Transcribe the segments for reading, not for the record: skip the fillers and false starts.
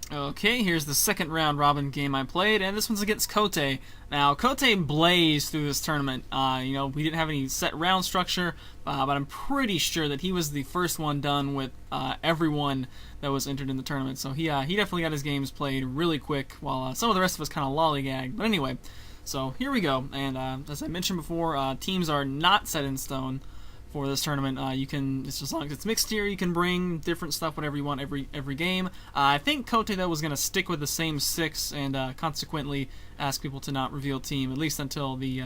Okay, here's the second round robin game I played, and this one's against Cote. Now, Cote blazed through this tournament. We didn't have any set round structure, but I'm pretty sure that he was the first one done with everyone that was entered in the tournament. So he definitely got his games played really quick, while some of the rest of us kind of lollygagged. But anyway, so here we go. And as I mentioned before, teams are not set in stone for this tournament. It's just as long as it's mixed here, you can bring different stuff whenever you want every game. I think Cote though was going to stick with the same 6 and consequently ask people to not reveal team at least until the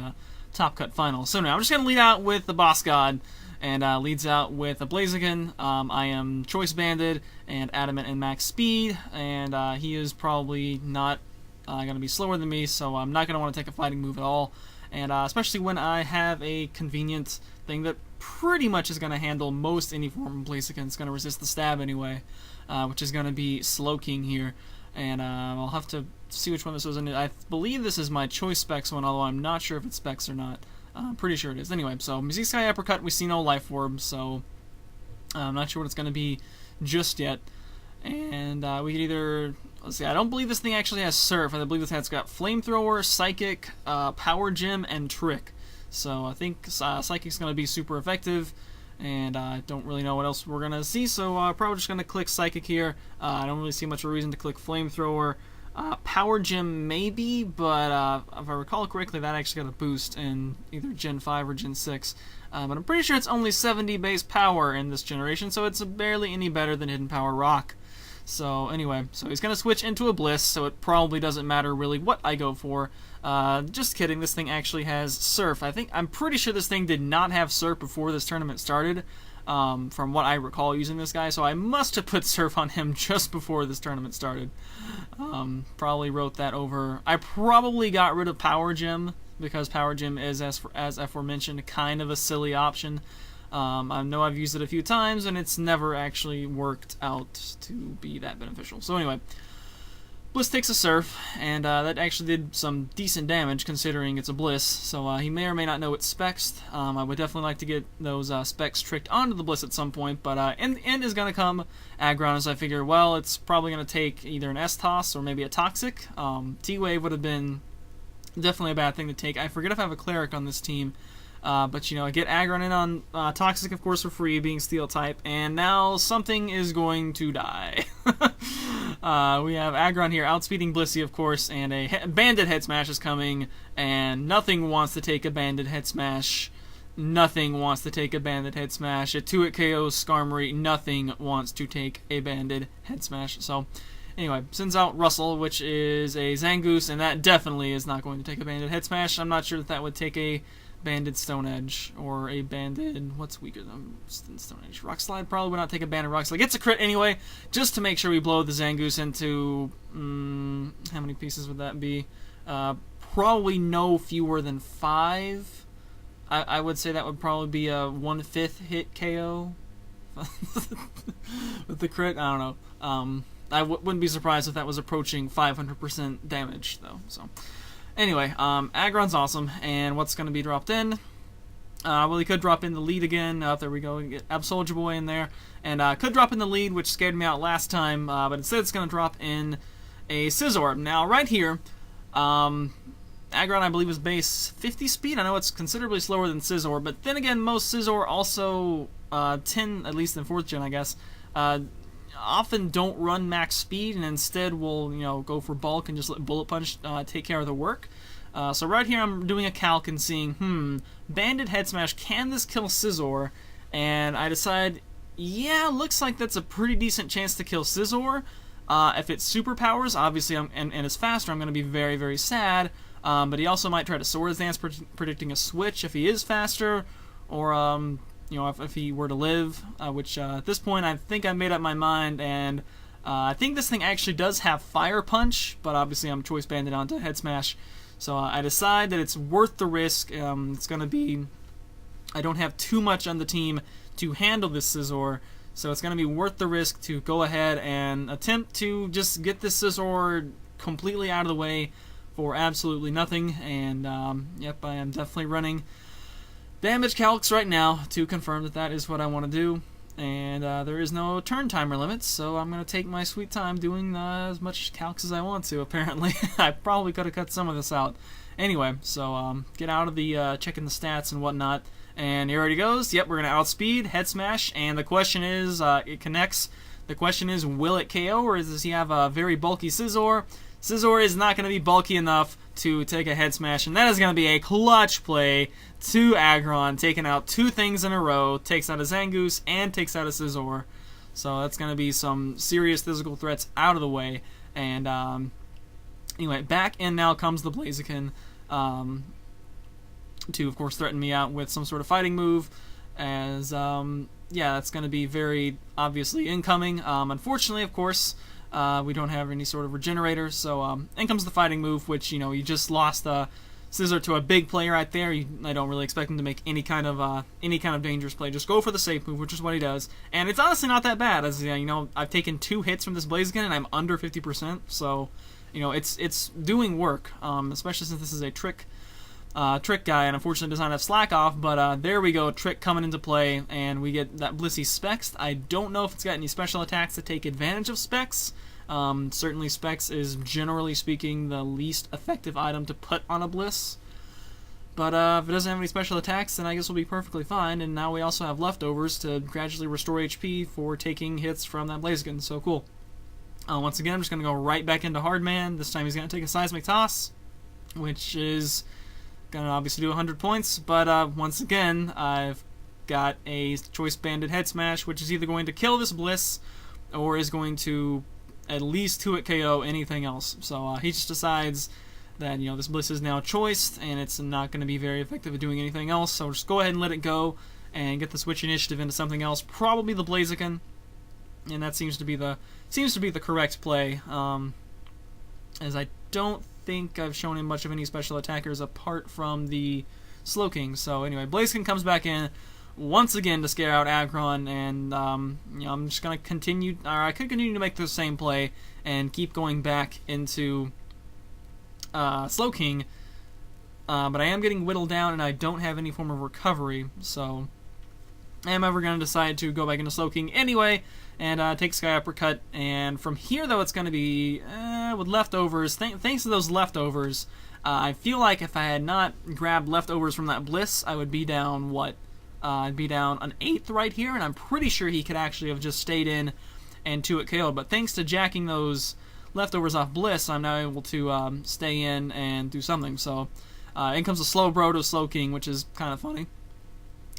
top cut final. So now I'm just going to lead out with the Boss God, and leads out with a Blaziken. I am Choice Banded and Adamant and Max Speed, and he is probably not going to be slower than me, so I'm not going to want to take a fighting move at all. And especially when I have a convenient thing that pretty much is going to handle most any form of Blaziken. It's going to resist the stab anyway, which is going to be Slowking here. And I'll have to see which one this is. And I believe this is my Choice Specs one, although I'm not sure if it's Specs or not. I'm pretty sure it is. Anyway, so Music Sky Uppercut, we see no Life Orb, so I'm not sure what it's going to be just yet. And we could either... Let's see, I don't believe this thing actually has Surf. I believe this has got Flamethrower, Psychic, Power Gem, and Trick. So I think Psychic's going to be super effective, and I don't really know what else we're going to see, so probably just going to click Psychic here. I don't really see much of a reason to click Flamethrower. Power Gem maybe, but if I recall correctly, that actually got a boost in either Gen 5 or Gen 6. But I'm pretty sure it's only 70 base power in this generation, so it's barely any better than Hidden Power Rock. So anyway, so he's going to switch into a Bliss, so it probably doesn't matter really what I go for. Just kidding, this thing actually has Surf. I'm pretty sure this thing did not have Surf before this tournament started, from what I recall using this guy, so I must have put Surf on him just before this tournament started. Probably wrote that over. I probably got rid of Power Gem, because Power Gem is, as aforementioned, kind of a silly option. I know I've used it a few times, and it's never actually worked out to be that beneficial. So anyway, Bliss takes a Surf, and that actually did some decent damage considering it's a Bliss, so he may or may not know it's Specs. I would definitely like to get those Specs tricked onto the Bliss at some point, but in the end is going to come Aggron, as I figure, well, it's probably going to take either an S-Toss or maybe a Toxic. T-Wave would have been definitely a bad thing to take. I forget if I have a Cleric on this team. But I get Aggron in on Toxic, of course, for free, being Steel type, and now something is going to die. We have Aggron here outspeeding Blissey, of course, and a Banded Head Smash is coming, and nothing wants to take a Banded Head Smash. Nothing wants to take a Banded Head Smash. A 2-hit KO's Skarmory, nothing wants to take a Banded Head Smash. So, anyway, sends out Russell, which is a Zangoose, and that definitely is not going to take a Banded Head Smash. I'm not sure that would take a Banded Stone Edge, or a Banded... What's weaker than Stone Edge? Rock Slide probably would not take a Banded Rock Slide. Gets a crit anyway, just to make sure we blow the Zangoose into... how many pieces would that be? Probably no fewer than 5. I would say that would probably be a 1/5 hit KO. With the crit, I don't know. I wouldn't be surprised if that was approaching 500% damage, though, so... Anyway, Aggron's awesome, and what's going to be dropped in? Well, he could drop in the lead again. There we go. Get Absolulger Boy in there. And could drop in the lead, which scared me out last time, but instead it's going to drop in a Scizor. Now, right here, Aggron, I believe, is base 50 speed. I know it's considerably slower than Scizor, but then again, most Scizor also 10, at least in 4th gen, I guess, often don't run max speed and instead will go for bulk and just let Bullet Punch take care of the work. So right here I'm doing a calc and seeing Banded Head Smash, can this kill Scizor? And I decide, yeah, looks like that's a pretty decent chance to kill Scizor. If it superpowers, obviously, and is faster, I'm going to be very, very sad. But he also might try to Swords Dance, predicting a switch if he is faster, or if he were to live, which at this point I think I made up my mind, and I think this thing actually does have Fire Punch, but obviously I'm Choice Banded onto Head Smash, so I decide that it's worth the risk. It's going to be, I don't have too much on the team to handle this Scizor, so it's going to be worth the risk to go ahead and attempt to just get this Scizor completely out of the way for absolutely nothing, and yep, I am definitely running damage calcs right now to confirm that that is what I want to do. And there is no turn timer limit, so I'm going to take my sweet time doing as much calcs as I want to, apparently. I probably could have cut some of this out. Anyway, so get out of the checking the stats and whatnot. And here it goes. Yep, we're going to outspeed, head smash, and the question is, it connects. The question is, will it KO, or does he have a very bulky Scizor? Scizor is not going to be bulky enough to take a head smash, and that is going to be a clutch play to Aggron, taking out 2 things in a row, takes out a Zangoose, and takes out a Scizor. So that's going to be some serious physical threats out of the way. And anyway, back in now comes the Blaziken to, of course, threaten me out with some sort of fighting move, as, yeah, that's going to be very obviously incoming. Unfortunately, of course, we don't have any sort of regenerator, so in comes the fighting move, which, you know, you just lost Scizor to a big player right there. I don't really expect him to make any kind of dangerous play. Just go for the safe move, which is what he does, and it's honestly not that bad. As you know, I've taken 2 hits from this Blaziken, and I'm under 50%, so you know it's doing work, especially since this is a trick guy, and unfortunately does not have slack off, but there we go, trick coming into play, and we get that Blissey Specs. I don't know if it's got any special attacks to take advantage of Specs. Certainly Specs is, generally speaking, the least effective item to put on a Bliss. But if it doesn't have any special attacks, then I guess we'll be perfectly fine, and now we also have leftovers to gradually restore HP for taking hits from that Blaziken, so cool. Once again, I'm just going to go right back into Hardman. This time he's going to take a Seismic Toss, which is going to obviously do 100 points, but once again, I've got a Choice Banded Head Smash, which is either going to kill this Bliss, or is going to at least 2-hit KO anything else. So he just decides that, you know, this Bliss is now choiced, and it's not going to be very effective at doing anything else, so just go ahead and let it go, and get the switch initiative into something else, probably the Blaziken, and that seems to be the correct play, as I don't think I've shown him much of any special attackers apart from the Slowking. So anyway, Blaziken comes back in once again to scare out Aggron, and you know, I'm just gonna continue, or I could continue to make the same play and keep going back into Slowking, but I am getting whittled down, and I don't have any form of recovery, so I am ever gonna decide to go back into Slowking anyway and take Sky Uppercut. And from here, though, it's gonna be with leftovers. Thanks to those leftovers, I feel like if I had not grabbed leftovers from that Bliss, I would be down what? I'd be down an 1/8 right here, and I'm pretty sure he could actually have just stayed in and 2-hit KO'd. But thanks to jacking those leftovers off Bliss, I'm now able to stay in and do something. So in comes a Slowbro to Slowking, which is kind of funny.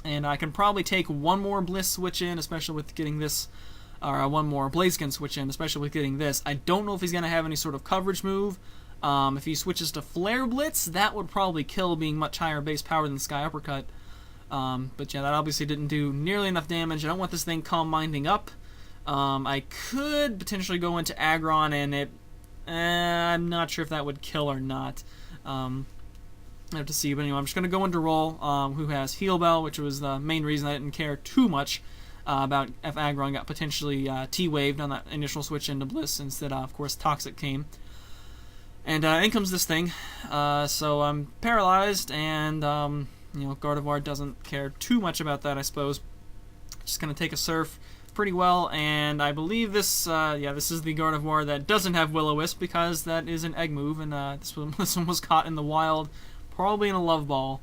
And I can probably take one more Bliss switch in, especially with getting this, or one more Blaziken switch in, especially with getting this. I don't know if he's going to have any sort of coverage move. If he switches to Flare Blitz, that would probably kill, being much higher base power than Sky Uppercut. But yeah, that obviously didn't do nearly enough damage. I don't want this thing Calm Minding up. I could potentially go into Aggron, and it, I'm not sure if that would kill or not. I have to see, but anyway, I'm just going to go into Roll, who has Heal Bell, which was the main reason I didn't care too much about if Aggron got potentially T-Waved on that initial switch into Bliss. Instead, of course, Toxic came. And in comes this thing, so I'm paralyzed, and you know, Gardevoir doesn't care too much about that, I suppose. Just going to take a Surf pretty well, and I believe this, yeah, this is the Gardevoir that doesn't have Will-O-Wisp, because that is an egg move, and this one was caught in the wild, probably in a Love Ball,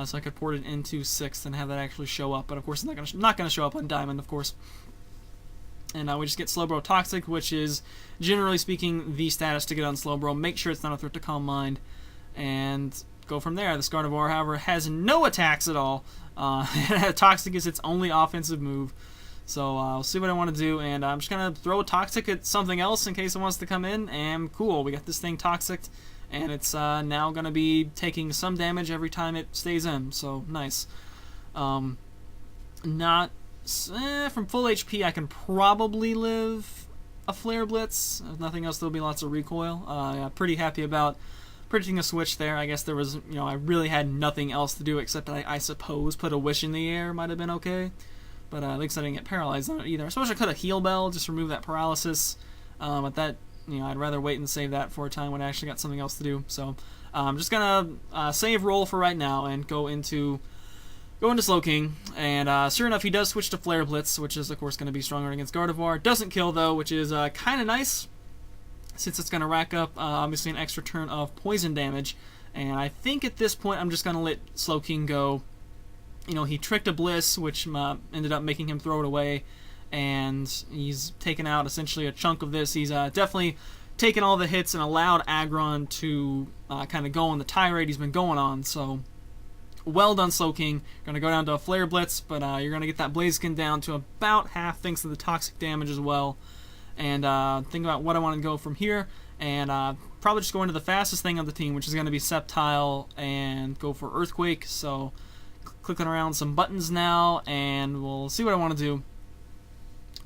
so I could port it into 6th and have that actually show up, but of course it's not going to show up on Diamond, of course. And we just get Slowbro Toxic, which is, generally speaking, the status to get on Slowbro. Make sure it's not a threat to Calm Mind, and go from there. This Gardevoir, however, has no attacks at all. Toxic is its only offensive move. So I'll see what I want to do, and I'm just going to throw a Toxic at something else in case it wants to come in, and cool, we got this thing Toxic, and it's now going to be taking some damage every time it stays in, so nice. From full HP, I can probably live a Flare Blitz. If nothing else, there'll be lots of recoil. Yeah, pretty happy about predicting a switch there. I guess there was, you know, I really had nothing else to do except I suppose put a Wish in the air might have been okay. But at least I didn't get paralyzed on it either. I suppose I could have Heal Bell, just remove that paralysis. But that, you know, I'd rather wait and save that for a time when I actually got something else to do. So I'm just gonna save Roll for right now and go into Go into Slowking, and sure enough, he does switch to Flare Blitz, which is, of course, going to be stronger against Gardevoir. Doesn't kill, though, which is kind of nice, since it's going to rack up, obviously, an extra turn of poison damage. And I think at this point, I'm just going to let Slowking go. You know, he tricked a Bliss, which ended up making him throw it away, and he's taken out, essentially, a chunk of this. He's definitely taken all the hits and allowed Aggron to kind of go on the tirade he's been going on, so... Well done, Slowking. You're going to go down to a Flare Blitz, but you're going to get that Blaziken down to about half thanks to the toxic damage as well. And think about what I want to go from here, and probably just go into the fastest thing on the team, which is going to be Sceptile, and go for Earthquake. So, clicking around some buttons now, and we'll see what I want to do.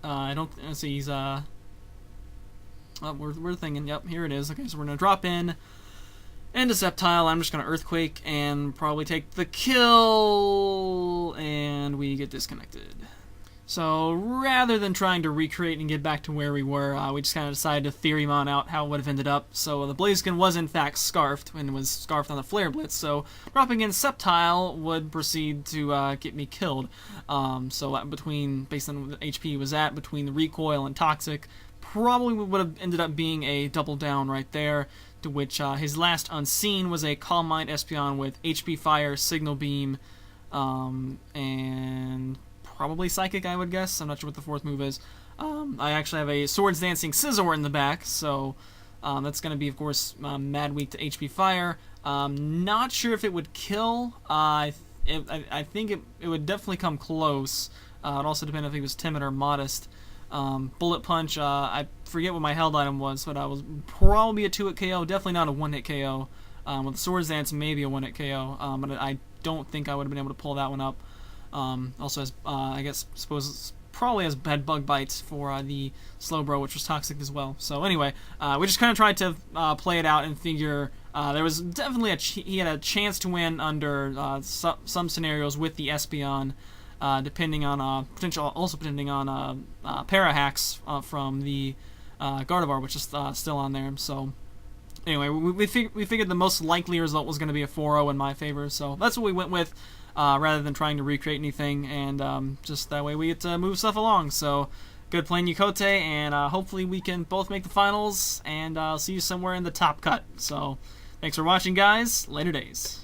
Let's see, he's, we're thinking, yep, here it is. Okay, so we're going to drop in. And a Sceptile, I'm just going to Earthquake and probably take the kill, and we get disconnected. So rather than trying to recreate and get back to where we were, we just kind of decided to Theorymon out how it would have ended up. So the Blaziken was in fact scarfed, and was scarfed on the Flare Blitz, so dropping in Sceptile would proceed to get me killed. So based on what the HP he was at, between the Recoil and Toxic, probably would have ended up being a double down right there. To which his last Unseen was a Calm Mind Espeon with HP Fire, Signal Beam, and probably Psychic, I would guess. I'm not sure what the fourth move is. I actually have a Swords Dancing Scizor in the back, so that's going to be, of course, mad weak to HP Fire. Not sure if it would kill. I think it would definitely come close. It also depends if he was timid or modest. Bullet Punch, I forget what my held item was, but I was probably a 2-hit KO, definitely not a 1-hit KO. With Swords Dance, maybe a 1-hit KO, but I don't think I would have been able to pull that one up. Also has, probably has Bug Bites for the Slowbro, which was toxic as well. So anyway, we just kind of tried to play it out and figure there was definitely he had a chance to win under some scenarios with the Espeon. Depending on depending on Parahacks from the Gardevoir, which is still on there. So anyway, we figured the most likely result was going to be a 4-0 in my favor, so that's what we went with, rather than trying to recreate anything, and just that way we get to move stuff along. So good playing you, Cote, and hopefully we can both make the finals, and see you somewhere in the top cut. So thanks for watching, guys. Later days.